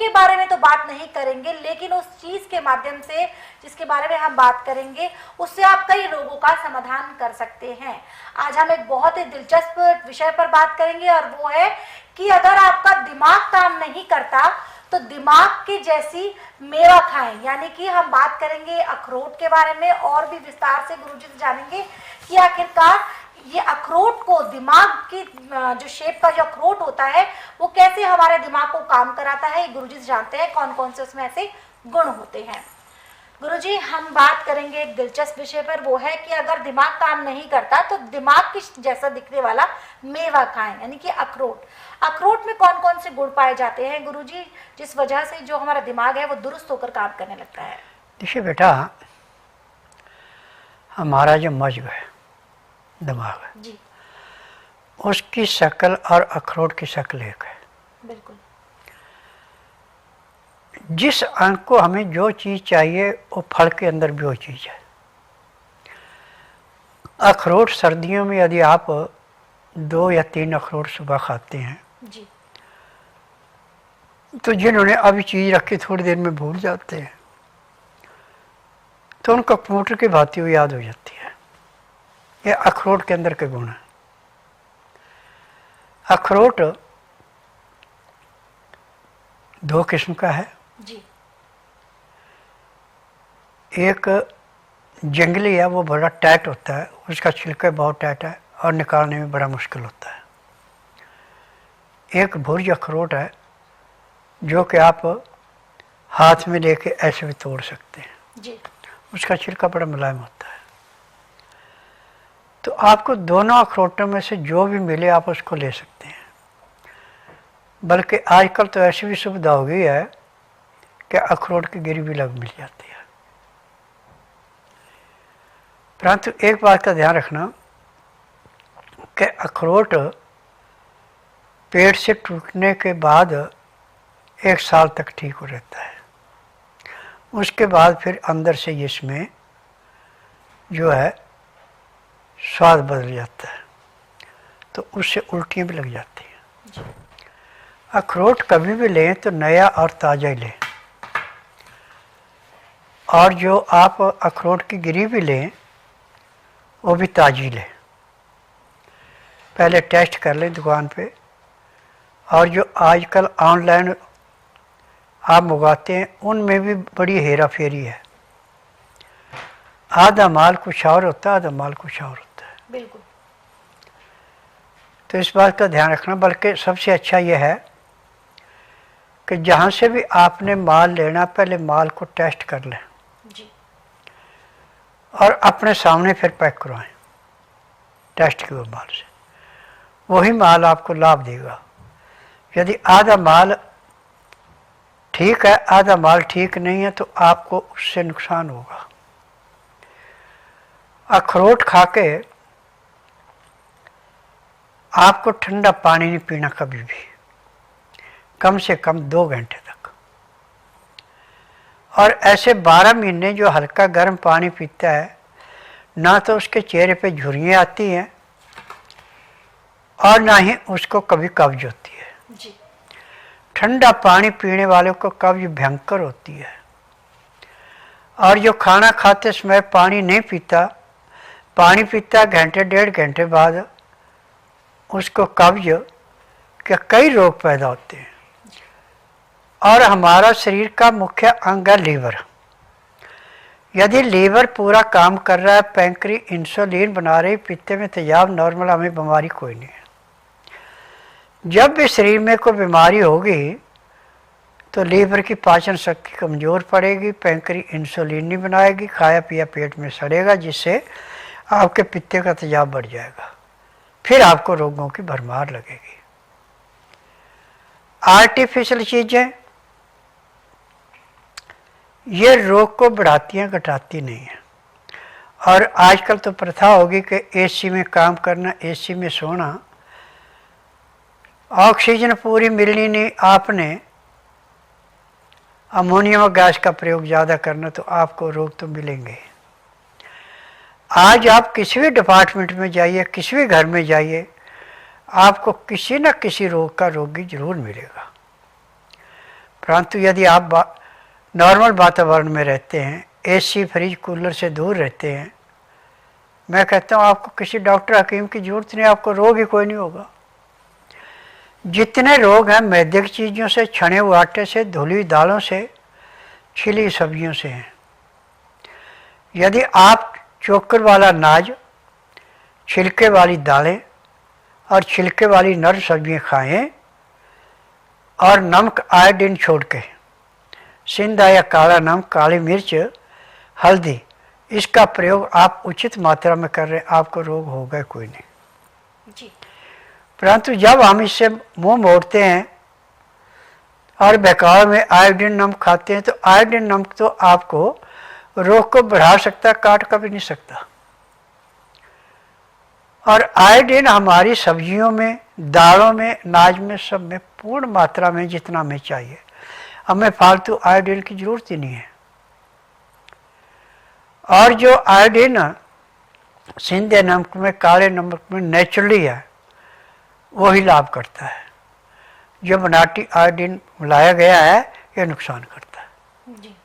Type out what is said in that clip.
के बारे में तो बात नहीं करेंगे, लेकिन उस चीज के माध्यम से जिसके बारे में हम बात करेंगे उससे आप कई रोगों का समाधान कर सकते हैं। आज हम एक बहुत ही दिलचस्प विषय पर बात करेंगे और वो है कि अगर आपका दिमाग काम नहीं करता तो दिमाग की जैसी मेवा खाएं। यानी कि हम बात करेंगे अखरोट के बारे में और भी विस्तार से गुरुजी से जानेंगे कि आखिरकार ये अखरोट को, दिमाग की जो शेप का जो अखरोट होता है वो कैसे हमारे दिमाग को काम कराता है। गुरुजी से जानते हैं कौन कौन से उसमें ऐसे गुण होते हैं। गुरुजी, हम बात करेंगे एक दिलचस्प विषय पर, वो है कि अगर दिमाग काम नहीं करता तो दिमाग की जैसा दिखने वाला मेवा खाएं, यानी कि अखरोट। अखरोट में कौन कौन से गुण पाए जाते हैं गुरुजी, जिस वजह से जो हमारा दिमाग है वो दुरुस्त होकर काम करने लगता है? देखिए बेटा, हमारा जो मस्तिष्क है, दिमाग है जी, उसकी शक्ल और अखरोट की शक्ल एक है। बिल्कुल। जिस अंग को हमें जो चीज़ चाहिए वो फल के अंदर भी वो चीज़ है। अखरोट सर्दियों में यदि आप 2 या 3 अखरोट सुबह खाते हैं जी, तो जिन्होंने अभी चीज़ रखी थोड़ी देर में भूल जाते हैं तो उनको कंप्यूटर की भांति वो याद हो जाती है। ये अखरोट के अंदर के गुण है। अखरोट 2 किस्म का है। जी, एक जंगली है, वो बड़ा टाइट होता है, उसका छिलका बहुत टाइट है और निकालने में बड़ा मुश्किल होता है। एक भुर्ज अखरोट है जो कि आप हाथ में लेके ऐसे भी तोड़ सकते हैं। जी, उसका छिलका बड़ा मुलायम होता है। तो आपको दोनों अखरोटों में से जो भी मिले आप उसको ले सकते हैं। बल्कि आजकल तो ऐसी भी सुविधा हो गई है कि अखरोट की गिरी भी लग मिल जाती है। परंतु एक बात का ध्यान रखना कि अखरोट पेट से टूटने के बाद 1 साल तक ठीक हो रहता है। उसके बाद फिर अंदर से इसमें जो है स्वाद बदल जाता है, तो उससे उल्टियाँ भी लग जाती हैं। अखरोट कभी भी लें तो नया और ताज़ा ही लें, और जो आप अखरोट की गिरी भी लें वो भी ताज़ी लें। पहले टेस्ट कर लें दुकान पे, और जो आजकल ऑनलाइन आप मंगाते हैं उनमें भी बड़ी हेरा फेरी है। आधा माल कुछ और होता है, आधा माल कुछ और होता है। बिल्कुल। तो इस बात का ध्यान रखना। बल्कि सबसे अच्छा यह है कि जहाँ से भी आपने माल लेना पहले माल को टेस्ट कर लें जी, और अपने सामने फिर पैक करवाएं टेस्ट किए माल से। वही माल आपको लाभ देगा। यदि आधा माल ठीक है, आधा माल ठीक नहीं है, तो आपको उससे नुकसान होगा। अखरोट खा के आपको ठंडा पानी नहीं पीना कभी भी, कम से कम 2 घंटे तक। और ऐसे 12 महीने जो हल्का गर्म पानी पीता है ना तो उसके चेहरे पे झुर्रियाँ आती हैं और ना ही उसको कभी कब्ज होती है। जी, ठंडा पानी पीने वालों को कब्ज भयंकर होती है। और जो खाना खाते समय पानी नहीं पीता, पानी पीता घंटे 1.5 घंटे बाद, उसको कब्ज के कई रोग पैदा होते हैं। और हमारा शरीर का मुख्य अंग है लीवर। यदि लीवर पूरा काम कर रहा है, पैंक्री इंसुलिन बना रही, पित्ते में तेजाब नॉर्मल, हमें बीमारी कोई नहीं है। जब भी शरीर में कोई बीमारी होगी तो लीवर की पाचन शक्ति कमज़ोर पड़ेगी, पैंक्री इंसुलिन नहीं बनाएगी, खाया पिया पेट में सड़ेगा, जिससे आपके पित्ते का तेजाब बढ़ जाएगा। फिर आपको रोगों की भरमार लगेगी। आर्टिफिशियल चीज़ें ये रोग को बढ़ाती हैं, घटाती नहीं है। और आजकल तो प्रथा होगी कि एसी में काम करना, एसी में सोना, ऑक्सीजन पूरी मिलनी नहीं, आपने अमोनियम गैस का प्रयोग ज़्यादा करना, तो आपको रोग तो मिलेंगे। आज आप किसी भी डिपार्टमेंट में जाइए, किसी भी घर में जाइए, आपको किसी न किसी रोग का रोगी जरूर मिलेगा। परंतु यदि आप नॉर्मल वातावरण में रहते हैं, एसी फ्रिज कूलर से दूर रहते हैं, मैं कहता हूँ आपको किसी डॉक्टर हकीम की जरूरत नहीं, आपको रोग ही कोई नहीं होगा। जितने रोग हैं मैदे की चीज़ों से, छने हुए आटे से, धुली हुई दालों से, छिली सब्जियों से हैं। यदि आप चोकर वाला अनाज, छिलके वाली दालें और छिलके वाली नर सब्जियां खाएं और नमक आयोडीन छोड़ के, सिंधा या काला नमक, काली मिर्च, हल्दी, इसका प्रयोग आप उचित मात्रा में कर रहे हैं, आपको रोग होगा कोई नहीं जी। परंतु जब हम इससे मुंह मोड़ते हैं और बेकार में आयोडीन नमक खाते हैं, तो आयोडीन नमक तो आपको रोग को बढ़ा सकता, काट कभी नहीं सकता। और आयोडीन हमारी सब्जियों में, दालों में, अनाज में, सब में पूर्ण मात्रा में जितना हमें चाहिए, हमें फालतू आयोडीन की जरूरत ही नहीं है। और जो आयोडीन सिंधे नमक में, काले नमक में नेचुरली है, वही लाभ करता है। जो बनावटी आयोडीन मिलाया गया है, ये नुकसान करता है। जी।